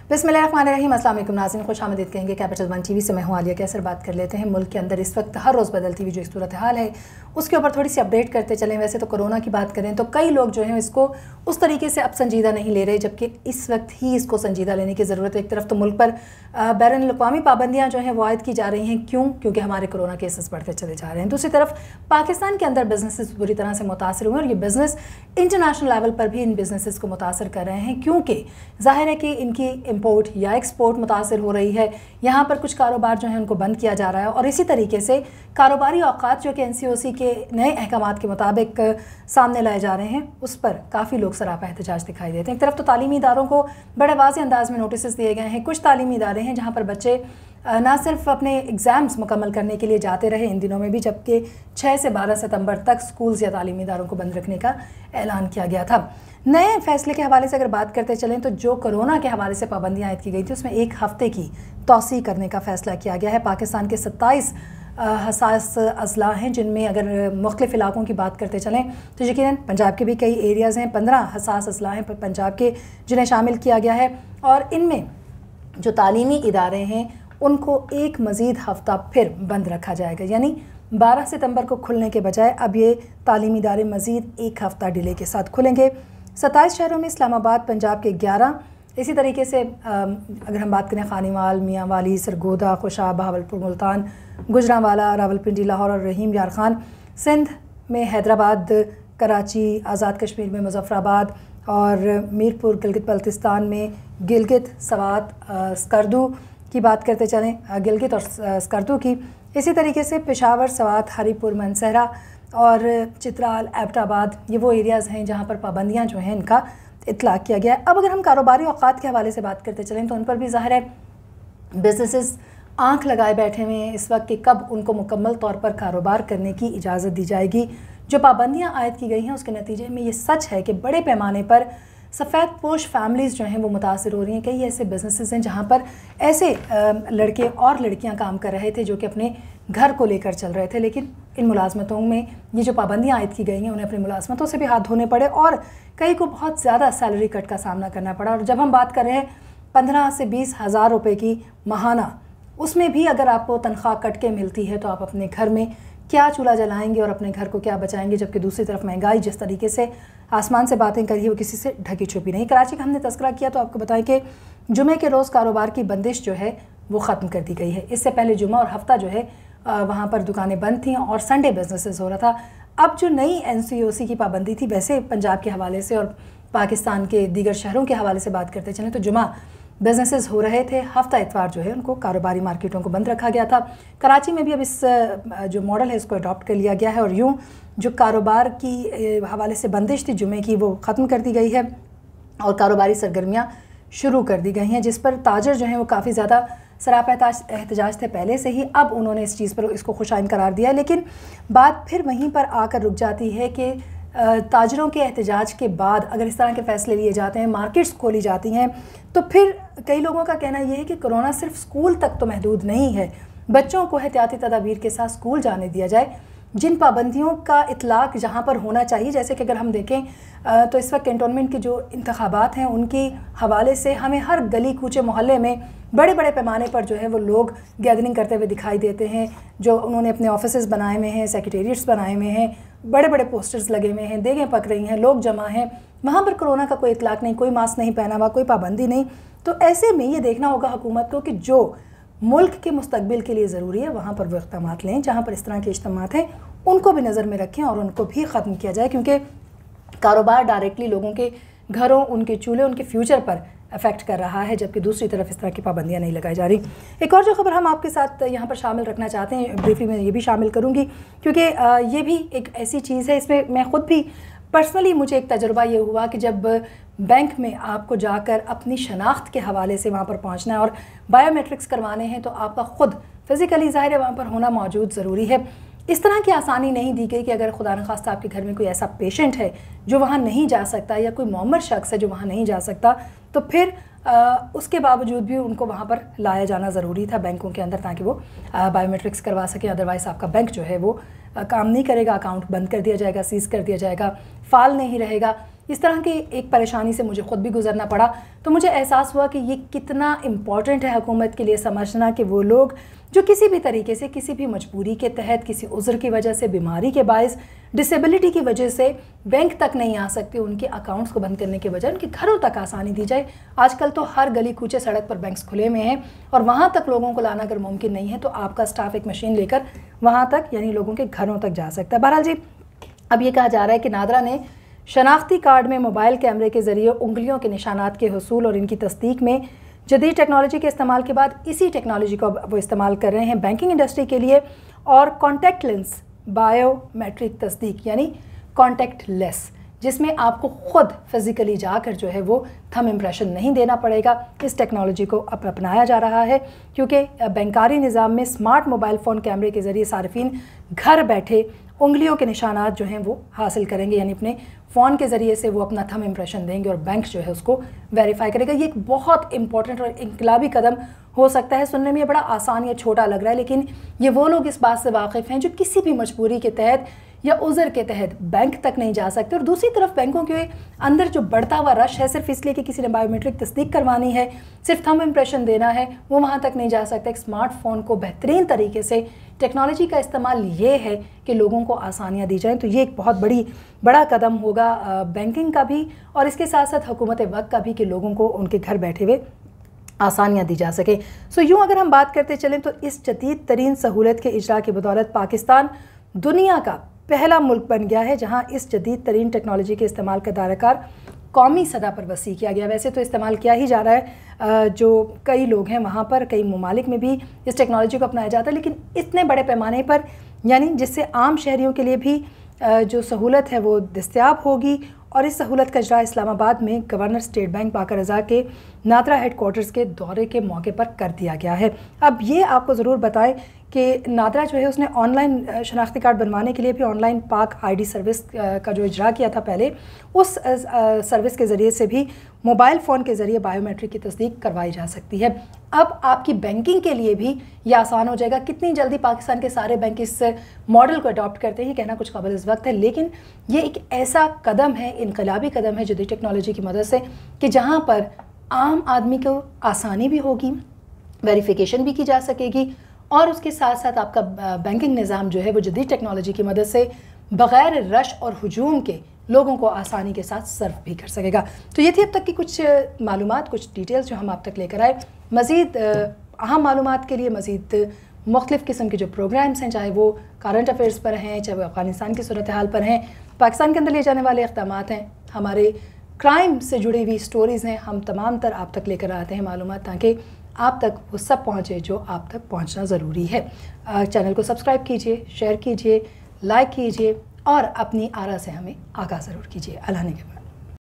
बिस्मिल्लाहिर्रहमानिर्रहीम। अस्सलाम वालेकुम नाज़रीन, खुश आमदीद कहेंगे कैपिटल वन टीवी से। मैं हूँ आलिया कैसर। बात कर लेते हैं मुल्क के अंदर इस वक्त हर रोज़ बदलती हुई जो सूरत हाल है उसके ऊपर थोड़ी सी अपडेट करते चलें। वैसे तो कोरोना की बात करें तो कई लोग जो हैं इसको उस तरीके से अब संजीदा नहीं ले रहे, जबकि इस वक्त ही इसको संजीदा लेने की ज़रूरत है। एक तरफ तो मुल्क पर बैरुन-अल-अक़वामी पाबंदियाँ जो हैं वो आयद की जा रही हैं। क्यों? क्योंकि हमारे कोरोना केसेस बढ़ते चले जा रहे हैं। दूसरी तरफ पाकिस्तान के अंदर बिजनेसेस बुरी तरह से मुतासर हुए और ये बिज़नेस इंटरनेशनल लेवल पर भी इन बिज़नेसेस को मुतासर कर रहे हैं, क्योंकि ज़ाहिर है कि इनकी इम्पोर्ट या एक्सपोर्ट मुतासर हो रही है। यहाँ पर कुछ कारोबार जो हैं उनको बंद किया जा रहा है और इसी तरीके से कारोबारी औकात जो कि NCOC के नए अहकामात के मुताबिक सामने लाए जा रहे हैं उस पर काफ़ी लोग सरापा एहतजाज दिखाई देते हैं। एक तरफ तो तालीमी इदारों को बड़े वाज़ेह अंदाज में नोटिस दिए गए हैं। कुछ तालीमी इदारे हैं जहाँ पर बच्चे ना सिर्फ अपने एग्ज़ाम्स मुकम्मल करने के लिए जाते रहे इन दिनों में भी, जबकि 6 से 12 सितंबर तक स्कूल्स या तालीमी इदारों को बंद रखने का ऐलान किया गया था। नए फैसले के हवाले से अगर बात करते चलें तो जो कोरोना के हवाले से पाबंदियाँ आयद की गई थी उसमें 1 हफ़्ते की तौसी करने का फ़ैसला किया गया है। पाकिस्तान के 27 हसास अजला हैं, जिनमें अगर मुख्तलिफ़ इलाकों की बात करते चलें तो यकीनन पंजाब के भी कई एरियाज़ हैं। 15 हसास अजला हैं पंजाब के जिन्हें शामिल किया गया है और इनमें जो तालीमी इदारे हैं उनको एक मज़ीद हफ़्ता फिर बंद रखा जाएगा। यानी 12 सितंबर को खुलने के बजाय अब ये तालीमी इदारे मज़ीद 1 हफ़्ता डिले के साथ खुलेंगे। 27 शहरों में इस्लामाबाद पंजाब के 11, इसी तरीके से अगर हम बात करें खानीवाल, मियांवाली, सरगोदा, खुशाब, बहावलपुर, मुल्तान, गुजरांवाला, रावलपिंडी, लाहौर और रहीम यार खान। सिंध में हैदराबाद, कराची, आज़ाद कश्मीर में मुज़फ़्फ़राबाद और मीरपुर, गिलगित बल्तिस्तान में गिलगित, सवात, स्कर्दू की बात करते चलें, गिलगित और स्कर्दू की। इसी तरीके से पेशावर, सवात, हरीपुर, मनसहरा और चित्राल, एबटाबाद ये वो एरियाज़ हैं जहाँ पर पाबंदियाँ जो हैं इनका इतलाक़ किया गया है। अब अगर हम कारोबारी औकात के हवाले से बात करते चलें तो उन पर भी ज़ाहिर है बिजनेसेस आंख लगाए बैठे हुए हैं इस वक्त कि कब उनको मुकम्मल तौर पर कारोबार करने की इजाज़त दी जाएगी। जो पाबंदियाँ आयद की गई हैं उसके नतीजे में ये सच है कि बड़े पैमाने पर सफ़ेद पोश फैमिलीज़ जो हैं वो मुतासर हो रही हैं। कई ऐसे बिजनेसेस हैं जहाँ पर ऐसे लड़के और लड़कियाँ काम कर रहे थे जो कि अपने घर को लेकर चल रहे थे, लेकिन इन मुलाजमतों में ये जो पाबंदियाँ आयद की गई हैं उन्हें अपनी मुलाजमतों से भी हाथ धोने पड़े और कई को बहुत ज़्यादा सैलरी कट का सामना करना पड़ा। और जब हम बात कर रहे हैं 15 से 20 हज़ार रुपये की माहाना, उसमें भी अगर आपको तनख्वाह कट के मिलती है तो आप अपने घर में क्या चूल्हा जलाएंगे और अपने घर को क्या बचाएंगे, जबकि दूसरी तरफ महंगाई जिस तरीके से आसमान से बातें करी है वो किसी से ढकी छुपी नहीं। कराची का हमने तस्करा किया तो आपको बताएं कि जुमे के रोज़ कारोबार की बंदिश जो है वो ख़त्म कर दी गई है। इससे पहले जुमा और हफ्ता जो है वहाँ पर दुकानें बंद थीं और संडे बिजनेसेस हो रहा था। अब जो नई NCOC की पाबंदी थी, वैसे पंजाब के हवाले से और पाकिस्तान के दीगर शहरों के हवाले से बात करते चलें तो जुमा बिजनेसेस हो रहे थे, हफ्ता इतवार जो है उनको कारोबारी मार्केटों को बंद रखा गया था। कराची में भी अब इस जो मॉडल है इसको अडॉप्ट कर लिया गया है और यूँ जो कारोबार की हवाले से बंदिश थी जुमे की वो ख़त्म कर दी गई है और कारोबारी सरगर्मियाँ शुरू कर दी गई हैं, जिस पर ताजर जो हैं वो काफ़ी ज़्यादा सरापा एहतजाज थे पहले से ही। अब उन्होंने इस चीज़ पर इसको खुशाइन करार दिया, लेकिन बात फिर वहीं पर आकर रुक जाती है कि ताजरों के एहतजाज के बाद अगर इस तरह के फ़ैसले लिए जाते हैं, मार्केट्स खोली जाती हैं, तो फिर कई लोगों का कहना यह है कि कोरोना सिर्फ स्कूल तक तो महदूद नहीं है, बच्चों को एहतियाती तदाबीर के साथ स्कूल जाने दिया जाए। जिन पाबंदियों का इतलाक़ जहाँ पर होना चाहिए, जैसे कि अगर हम देखें तो इस वक्त कैंटोनमेंट के जो इंतखाबात हैं उनके हवाले से हमें हर गली कूचे मोहल्ले में बड़े बड़े पैमाने पर जो है वो लोग गैदरिंग करते हुए दिखाई देते हैं। जो उन्होंने अपने ऑफिसेज़ बनाए हुए हैं, सेक्रेटेरिएट्स बनाए हुए हैं, बड़े बड़े पोस्टर्स लगे हुए हैं, देगें पक रही हैं, लोग जमा हैं, वहाँ पर कोरोना का कोई इतलाक़ नहीं, कोई मास्क नहीं पहना हुआ, कोई पाबंदी नहीं। तो ऐसे में ये देखना होगा हुकूमत को कि जो मुल्क के मुस्तकबिल के लिए ज़रूरी है वहाँ पर वो इक़दाम लें। जहाँ पर इस तरह के इज्तिमात हैं उनको भी नज़र में रखें और उनको भी ख़त्म किया जाए, क्योंकि कारोबार डायरेक्टली लोगों के घरों, उनके चूल्हे, उनके फ्यूचर पर अफेक्ट कर रहा है, जबकि दूसरी तरफ इस तरह की पाबंदियाँ नहीं लगाई जा रही। एक और जो खबर हम आपके साथ यहाँ पर शामिल रखना चाहते हैं, ब्रीफली में ये भी शामिल करूँगी क्योंकि ये भी एक ऐसी चीज़ है, इसमें मैं ख़ुद भी पर्सनली मुझे एक तजुर्बा ये हुआ कि जब बैंक में आपको जाकर अपनी शनाख्त के हवाले से वहाँ पर पहुँचना है और बायोमेट्रिक्स करवाने हैं तो आपका ख़ुद फ़िज़िकली ज़ाहिर है वहाँ पर होना मौजूद ज़रूरी है। इस तरह की आसानी नहीं दी गई कि अगर खुदा न खास्ता आपके घर में कोई ऐसा पेशेंट है जो वहाँ नहीं जा सकता या कोई मौमर शख्स है जो वहाँ नहीं जा सकता, तो फिर उसके बावजूद भी उनको वहाँ पर लाया जाना ज़रूरी था बैंकों के अंदर, ताकि वो बायोमेट्रिक्स करवा सकें। अदरवाइज़ आपका बैंक जो है वो काम नहीं करेगा, अकाउंट बंद कर दिया जाएगा, सीज़ कर दिया जाएगा, फ़ाल नहीं रहेगा। इस तरह की एक परेशानी से मुझे ख़ुद भी गुजरना पड़ा। तो मुझे एहसास हुआ कि ये कितना इम्पॉर्टेंट है हुकूमत के लिए समझना कि वो लोग जो किसी भी तरीके से, किसी भी मजबूरी के तहत, किसी उज़्र की वजह से, बीमारी के बायस, डिसेबिलिटी की वजह से बैंक तक नहीं आ सकते, उनके अकाउंट्स को बंद करने के बजाय उनके घरों तक आसानी दी जाए। आजकल तो हर गली कूचे सड़क पर बैंक्स खुले हुए हैं और वहाँ तक लोगों को लाना अगर मुमकिन नहीं है तो आपका स्टाफ एक मशीन लेकर वहाँ तक यानी लोगों के घरों तक जा सकता है। बहरहाल जी, अब ये कहा जा रहा है कि नादरा ने शनाख्ती कार्ड में मोबाइल कैमरे के ज़रिए उंगलियों के निशानात के हुसूल और इनकी तस्दीक में जदीद टेक्नोलॉजी के इस्तेमाल के बाद इसी टेक्नोलॉजी को वो इस्तेमाल कर रहे हैं बैंकिंग इंडस्ट्री के लिए, और कॉन्टैक्ट लेंस बायोमेट्रिक तस्दीक यानी कॉन्टैक्ट लेस, जिसमें आपको ख़ुद फिज़िकली जाकर जो है वो थंब इम्प्रेशन नहीं देना पड़ेगा। इस टेक्नोलॉजी को अब अपनाया जा रहा है क्योंकि बैंकारी निज़ाम में स्मार्ट मोबाइल फ़ोन कैमरे के ज़रिए सार्फिन घर बैठे उंगलियों के निशानात जो हैं वो हासिल करेंगे, यानी अपने फ़ोन के ज़रिए से वो अपना थंब इम्प्रेशन देंगे और बैंक जो है उसको वेरीफाई करेगा। ये एक बहुत इंपॉर्टेंट और इनकलाबी कदम हो सकता है। सुनने में ये बड़ा आसान या छोटा लग रहा है, लेकिन ये वो लोग इस बात से वाकिफ़ हैं जो किसी भी मजबूरी के तहत या उज़र के तहत बैंक तक नहीं जा सकते। और दूसरी तरफ बैंकों के अंदर जो बढ़ता हुआ रश है सिर्फ इसलिए कि किसी ने बायोमेट्रिक तस्दीक करवानी है, सिर्फ थंब इम्प्रेशन देना है, वो वहाँ तक नहीं जा सकता। एक स्मार्टफोन को बेहतरीन तरीके से टेक्नोलॉजी का इस्तेमाल ये है कि लोगों को आसानियाँ दी जाएँ। तो ये एक बहुत बड़ा कदम होगा बैंकिंग का भी और इसके साथ साथ हुकूमत वक्त का भी कि लोगों को उनके घर बैठे हुए आसानियाँ दी जा सके। सो यूँ अगर हम बात करते चलें तो इस जदीद तरीन सहूलत के इजरा की बदौलत पाकिस्तान दुनिया का पहला मुल्क बन गया है जहाँ इस जदीद तरीन टेक्नोलॉजी के इस्तेमाल का दायराकार कौमी सतह पर वसी किया गया। वैसे तो इस्तेमाल किया ही जा रहा है, जो कई लोग हैं वहाँ पर, कई ममालिक में भी इस टेक्नोलॉजी को अपनाया जाता है, लेकिन इतने बड़े पैमाने पर यानी जिससे आम शहरियों के लिए भी जो सहूलत है वो दस्तयाब होगी। और इस सहूलत का इजरा इस्लामाबाद में गवर्नर स्टेट बैंक बाकर रज़ा के नादरा हेड क्वार्टर्स के दौरे के मौके पर कर दिया गया है। अब ये आपको ज़रूर बताएं कि नादरा जो है उसने ऑनलाइन शनाख्ती कार्ड बनवाने के लिए भी ऑनलाइन पाक आईडी सर्विस का जो इजरा किया था पहले, उस सर्विस के ज़रिए से भी मोबाइल फ़ोन के ज़रिए बायोमेट्रिक की तस्दीक करवाई जा सकती है। अब आपकी बैंकिंग के लिए भी ये आसान हो जाएगा। कितनी जल्दी पाकिस्तान के सारे बैंक इस मॉडल को अडॉप्ट करते हैं कहना कुछ काबिल इस वक्त है, लेकिन ये एक ऐसा कदम है, इनकलाबी कदम है जदीद टेक्नोलॉजी की मदद से कि जहाँ पर आम आदमी को आसानी भी होगी, वेरिफिकेशन भी की जा सकेगी और उसके साथ साथ आपका बैंकिंग निज़ाम जो है वो जदीद टेक्नोलॉजी की मदद से बग़ैर रश और हुजूम के लोगों को आसानी के साथ सर्व भी कर सकेगा। तो ये थी अब तक की कुछ मालूमात, कुछ डिटेल्स जो हम आप तक लेकर आए। मज़ीद अहम मालूमात के लिए मज़ीद मुख्तलिफ़ किस्म के जो प्रोग्राम्स हैं, चाहे वो करंट अफेयर्स पर हैं, चाहे वो अफ़गानिस्तान की सूरत हाल पर हैं, पाकिस्तान के अंदर लिए जाने वाले इक़दामात हैं, हमारे क्राइम से जुड़ी हुई स्टोरीज़ हैं, हम तमाम तर आप तक लेकर आते हैं मालूमात ताकि आप तक वो सब पहुँचे जो आप तक पहुँचना ज़रूरी है। चैनल को सब्सक्राइब कीजिए, शेयर कीजिए, लाइक कीजिए और अपनी आरा से हमें आगाह ज़रूर कीजिए। अल्लाह ने